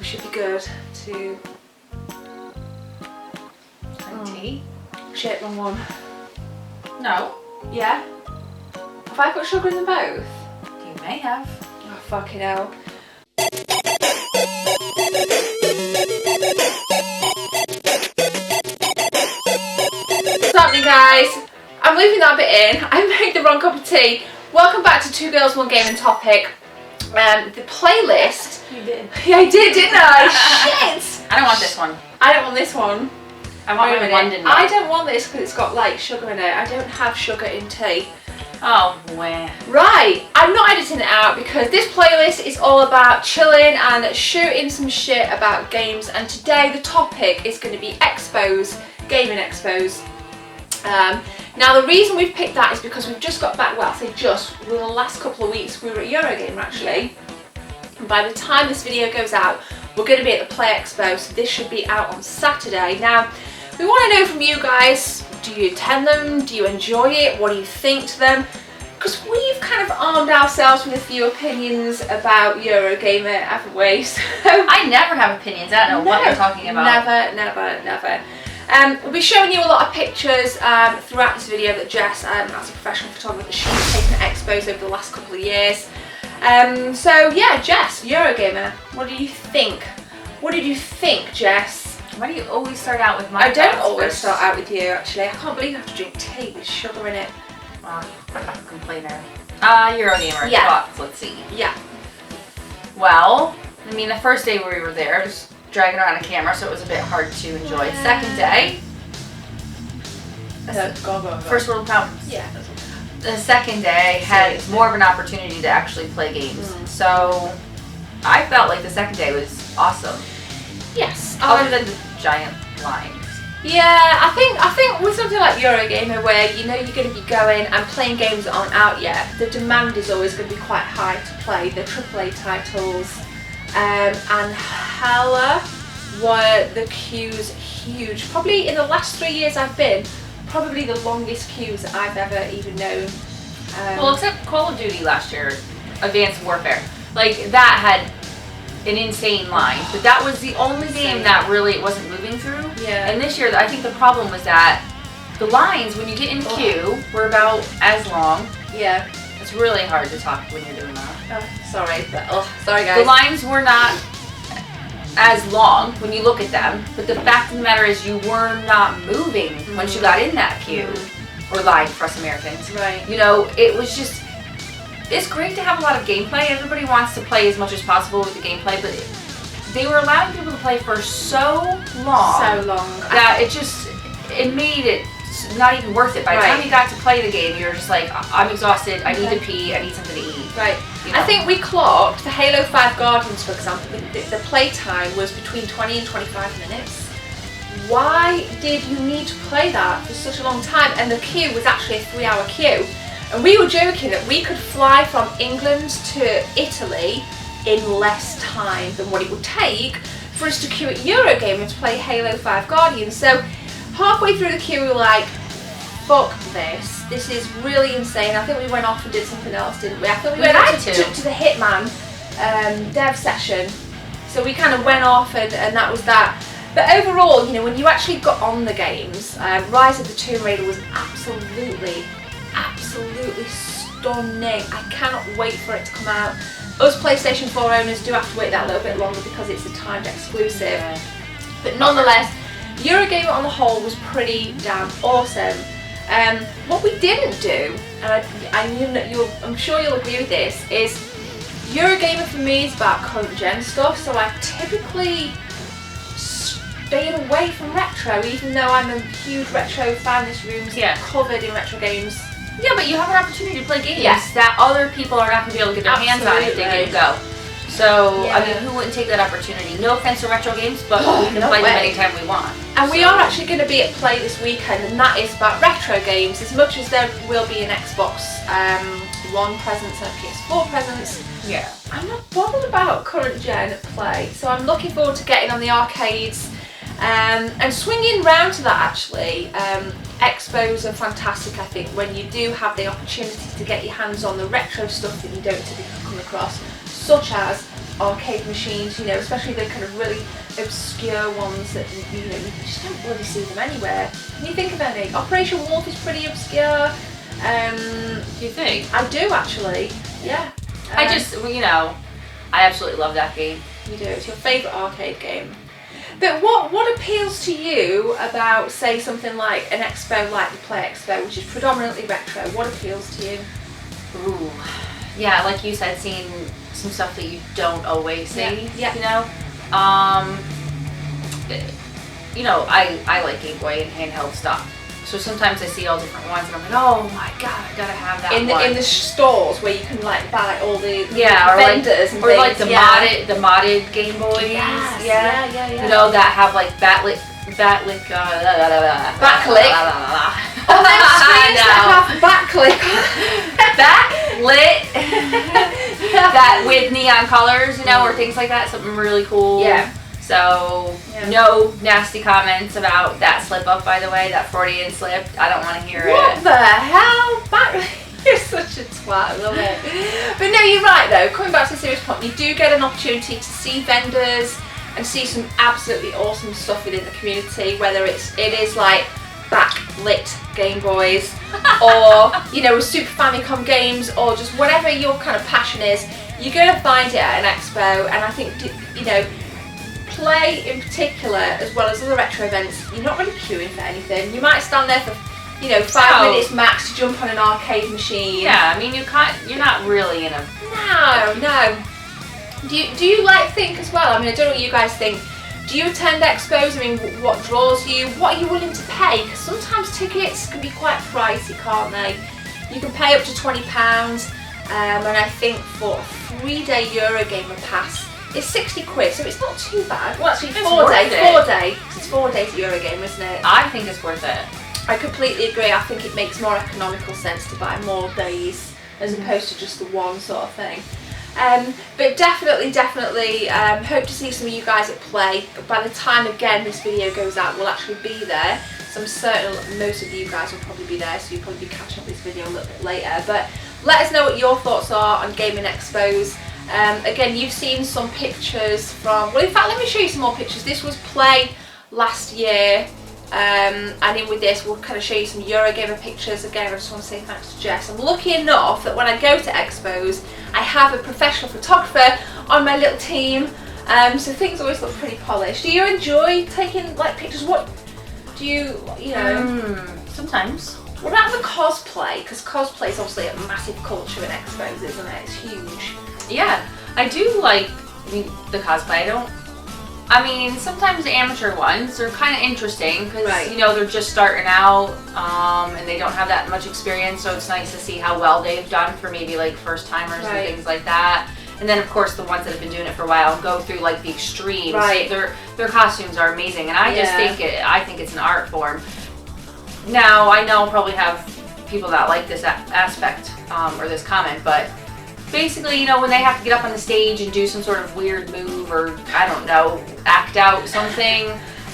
should be good to... 20. Shit, wrong one. No. Yeah? Have I got sugar in them both? You may have. Oh, fucking hell. What's happening, guys? I'm leaving that bit in. I made the wrong cup of tea. Welcome back to Two Girls, One Gaming Topic. The playlist. You did. Yeah, I did, didn't I? Shit! I don't want this one. I don't want this one. I want my London one. I don't want this because it's got like sugar in it. I don't have sugar in tea. Oh, boy. Right, I'm not editing it out because this playlist is all about chilling and shooting some shit about games, and today the topic is going to be expos, gaming expos. Now the reason we've picked that is because we've just got back, well I say just, within the last couple of weeks we were at Eurogamer actually. And by the time this video goes out, we're going to be at the Play Expo, so this should be out on Saturday. Now, we want to know from you guys, do you attend them? Do you enjoy it? What do you think to them? Because we've kind of armed ourselves with a few opinions about Eurogamer, haven't we? So, I never have opinions. I don't know what you're talking about. Never. We'll be showing you a lot of pictures throughout this video that Jess, as a professional photographer, she's taken at expos over the last couple of years. So yeah, Jess, Eurogamer, what do you think? What did you think, Jess? Why do you always start out with my I don't thoughts always first? start out with you, actually. I can't believe you have to drink tea with sugar in it. Complainer. Eurogamer. Yeah. Thoughts, let's see. Yeah. Well, I mean, the first day we were there, just dragging around a camera, so it was a bit hard to enjoy. Yeah. Second day, Go. first world problems. Yeah. The second day had more of an opportunity to actually play games. So I felt like the second day was awesome. Yes. Other than the giant lines. Yeah, I think with something like Eurogamer, where you know you're going to be going and playing games that aren't out yet, the demand is always going to be quite high to play the AAA titles. And hella were the queues huge. Probably in the last 3 years I've been, probably the longest queues that I've ever even known. Well, except Call of Duty last year, Advanced Warfare. Like, that had an insane line, but that was the only game that really wasn't moving through. Yeah. And this year, I think the problem was that the lines, when you get in queue, were about as long. Yeah. It's really hard to talk when you're doing that. Sorry guys. The lines were not as long when you look at them, but the fact of the matter is you were not moving once you got in that queue, or line for us Americans. Right. You know, it was just, it's great to have a lot of gameplay. Everybody wants to play as much as possible with the gameplay, but they were allowing people to play for so long that it made it not even worth it. By the time you got to play the game, you're just like, I'm exhausted, I need to pee, I need something to eat. Right. You know? I think we clocked for Halo 5 Guardians, for example, the play time was between 20 and 25 minutes. Why did you need to play that for such a long time? And the queue was actually a 3-hour queue. And we were joking that we could fly from England to Italy in less time than what it would take for us to queue at Eurogamer to play Halo 5 Guardians. So halfway through the queue we were like, fuck this. This is really insane. I think we went off and did something else, didn't we? I think we went to the Hitman dev session. So we kind of went off and that was that. But overall, you know, when you actually got on the games, Rise of the Tomb Raider was absolutely stunning. I cannot wait for it to come out. Us PlayStation 4 owners do have to wait that little bit longer because it's a timed exclusive. Yeah. But nonetheless, Eurogamer on the whole was pretty damn awesome. What we didn't do, and I'm sure you'll agree with this, is Eurogamer for me is about current gen stuff, so I typically stay away from retro, even though I'm a huge retro fan. This room's covered in retro games. Yeah, but you have an opportunity to play games that other people are not going to be able to get their hands on if they get to go. So, I mean, who wouldn't take that opportunity? No offense to retro games, but we can play them anytime we want. And we are actually going to be at Play this weekend, and that is about retro games, as much as there will be an Xbox One presence and a PS4 presence. Yeah. I'm not bothered about current gen Play, so I'm looking forward to getting on the arcades and swinging round to that actually. Expos are fantastic, I think, when you do have the opportunity to get your hands on the retro stuff that you don't typically come across, such as arcade machines, you know, especially the kind of really obscure ones that, you know, you just don't bloody see them anywhere. Can you think of any? Operation Wolf is pretty obscure. Do you think? I do actually, yeah. I just, you know, I absolutely love that game. You do, it's your favourite arcade game. But what appeals to you about, say, something like an expo like the Play Expo, which is predominantly retro? What appeals to you? Ooh, yeah, like you said, seeing some stuff that you don't always see. Yeah. You know, you know, I like Game Boy and handheld stuff. So sometimes I see all different ones and I'm like, oh my god, I gotta have that one. In the stores where you can like buy all the or vendors and or things. like the modded Game Boys. Yes. Yeah. You know, that have like backlit. Backlit. Oh, there's screens that have backlit. Backlit. That with neon colors, you know, or things like that. Something really cool. Yeah. So, no nasty comments about that slip up, by the way, that Freudian slip. I don't want to hear it. What the hell? You're such a twat, I love it. But no, you're right though. Coming back to the serious point, you do get an opportunity to see vendors and see some absolutely awesome stuff within the community, whether it is like backlit Game Boys or, you know, Super Famicom games or just whatever your kind of passion is, you're going to find it at an expo. And I think, you know, Play in particular, as well as other retro events, you're not really queuing for anything. You might stand there for, you know, 5 minutes max to jump on an arcade machine. Yeah, I mean, you're not really in a... No. Do you like think as well? I mean, I don't know what you guys think. Do you attend expos? I mean, what draws you? What are you willing to pay? Because sometimes tickets can be quite pricey, can't they? You can pay up to £20, and I think for a 3-day Eurogamer pass, it's 60 quid, so it's not too bad. Well, actually, 4 days. It's 4 days at Eurogamer, isn't it? I think it's worth it. I completely agree. I think it makes more economical sense to buy more days as opposed to just the one sort of thing. But definitely hope to see some of you guys at Play. By the time, again, this video goes out, we'll actually be there. So I'm certain most of you guys will probably be there, so you'll probably be catching up this video a little bit later. But let us know what your thoughts are on Gaming Expos. Again, you've seen some pictures from, well, in fact, let me show you some more pictures. This was Play last year, and in with this, we'll kind of show you some Eurogamer pictures. Again, I just want to say thanks to Jess. I'm lucky enough that when I go to expos, I have a professional photographer on my little team, so things always look pretty polished. Do you enjoy taking like pictures? What do you know? Sometimes. What about the cosplay? Because cosplay is obviously a massive culture in expos, isn't it? It's huge. Yeah, I do like the cosplay. I mean, sometimes the amateur ones are kind of interesting because, you know, they're just starting out and they don't have that much experience, so it's nice to see how well they've done for maybe like first timers and things like that. And then of course the ones that have been doing it for a while go through like the extremes. Their costumes are amazing, and I just think it's an art form. Now, I know I'll probably have people that like this aspect or this comment, but basically, you know, when they have to get up on the stage and do some sort of weird move or, I don't know, act out something.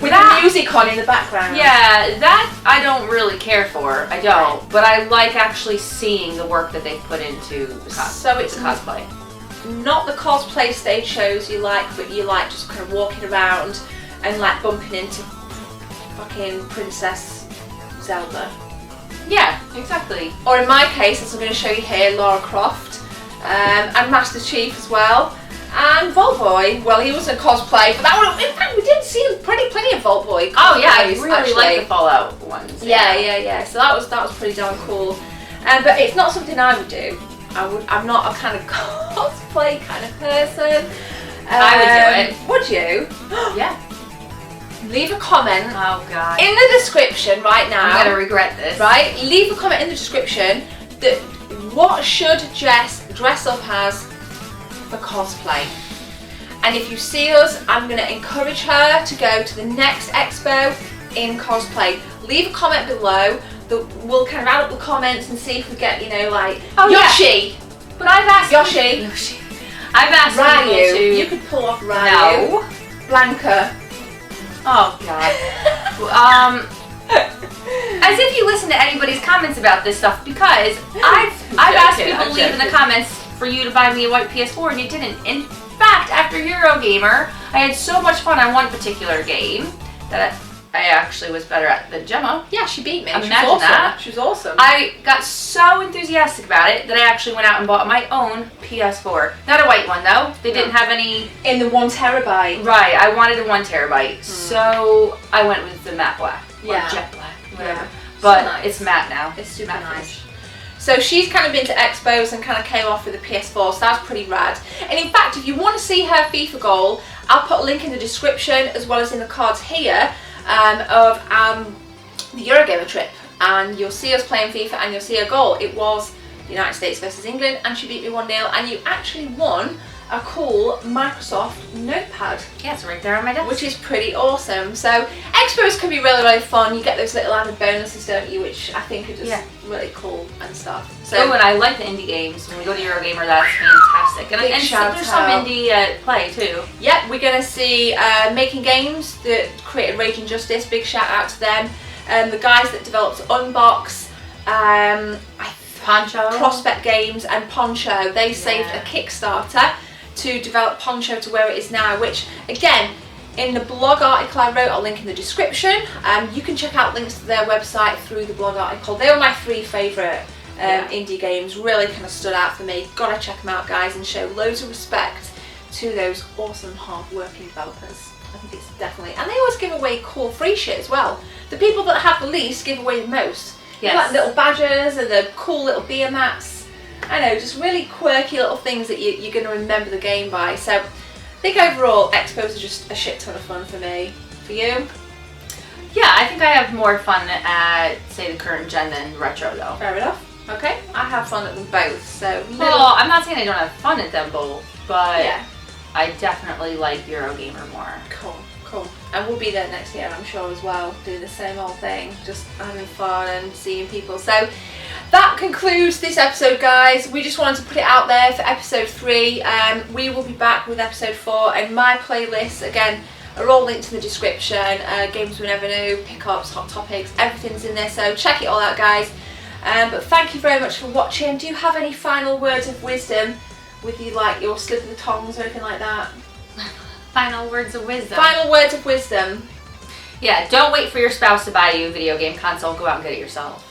With the music on in the background. Yeah, that I don't really care for. I don't. But I like actually seeing the work that they put into the So it's cosplay. Not the cosplay stage shows you like, but you like just kind of walking around and like bumping into fucking Princess Zelda. Yeah, exactly. Or in my case, as I'm going to show you here, Lara Croft. And Master Chief as well, and Vault Boy. Well, he was a cosplay, but that one, in fact, we did see plenty of Vault Boy. Oh yeah, I really like the Fallout ones. Yeah. So that was pretty darn cool. But it's not something I would do. I'm not a kind of cosplay kind of person. I would do it. Would you? Yeah. Leave a comment. Oh god. In the description right now. I'm gonna regret this. Right. Leave a comment in the description that. What should Jess dress up as for cosplay? And if you see us, I'm going to encourage her to go to the next expo in cosplay. Leave a comment below. We'll kind of add up the comments and see if we get, you know, like Yoshi. Yeah. But I've asked Yoshi. I've asked Ryu. people to. You could pull off Ryu. No. Blanca. Oh god. As if you listen to anybody's comments about this stuff, because I've asked people to leave in the comments for you to buy me a white PS4 and you didn't. And fact, after Eurogamer, I had so much fun on one particular game that I actually was better at than Gemma. Yeah, she beat me. Imagine that. She was awesome. I got so enthusiastic about it that I actually went out and bought my own PS4. Not a white one though. They didn't have any in the 1 terabyte. Right, I wanted a 1 terabyte, so I went with the matte black or jet black, whatever. Yeah. But So nice. it's matte now. It's super matte nice. finish. So she's kind of been to Expos and kind of came off with the PS4, so that's pretty rad. And in fact, if you want to see her FIFA goal, I'll put a link in the description as well as in the cards here of the Eurogamer trip. And you'll see us playing FIFA and you'll see her goal. It was the United States versus England and she beat me 1-0 and you actually won a cool Microsoft notepad. Yeah, it's right there on my desk. Which is pretty awesome. So Expos can be really, really fun. You get those little added bonuses, don't you, which I think are just really cool and stuff. So, and I like the indie games. When we go to Eurogamer, that's fantastic. And there's some indie play too. Yep, we're going to see Making Games that created Rage and Justice. Big shout out to them. The guys that developed Unbox, Poncho, Prospect Games and Poncho. They saved a Kickstarter to develop Poncho to where it is now, which again, in the blog article I wrote, I'll link in the description. You can check out links to their website through the blog article. They were my 3 favourite indie games, really kind of stood out for me. Gotta check them out, guys, and show loads of respect to those awesome hard-working developers. I think it's definitely, and they always give away cool free shit as well. The people that have the least give away the most. Yes. Like little badges and the cool little beer mats. I know, just really quirky little things that you're going to remember the game by. So I think overall, Expos are just a shit ton of fun for me. For you? Yeah, I think I have more fun at, say, the current gen than retro though. Fair enough. Okay, I have fun at them both. So well, I'm not saying I don't have fun at them both, but I definitely like Eurogamer more. Cool. And we'll be there next year, I'm sure, as well, doing the same old thing, just having fun and seeing people. So that concludes this episode, guys. We just wanted to put it out there for episode 3. We will be back with episode 4, and my playlists, again, are all linked in the description. Games we never knew, pickups, hot topics, everything's in there, so check it all out, guys. But thank you very much for watching. Do you have any final words of wisdom with you, like your slip of the tongues or anything like that? Final words of wisdom. Final words of wisdom. Yeah, don't wait for your spouse to buy you a video game console. Go out and get it yourself.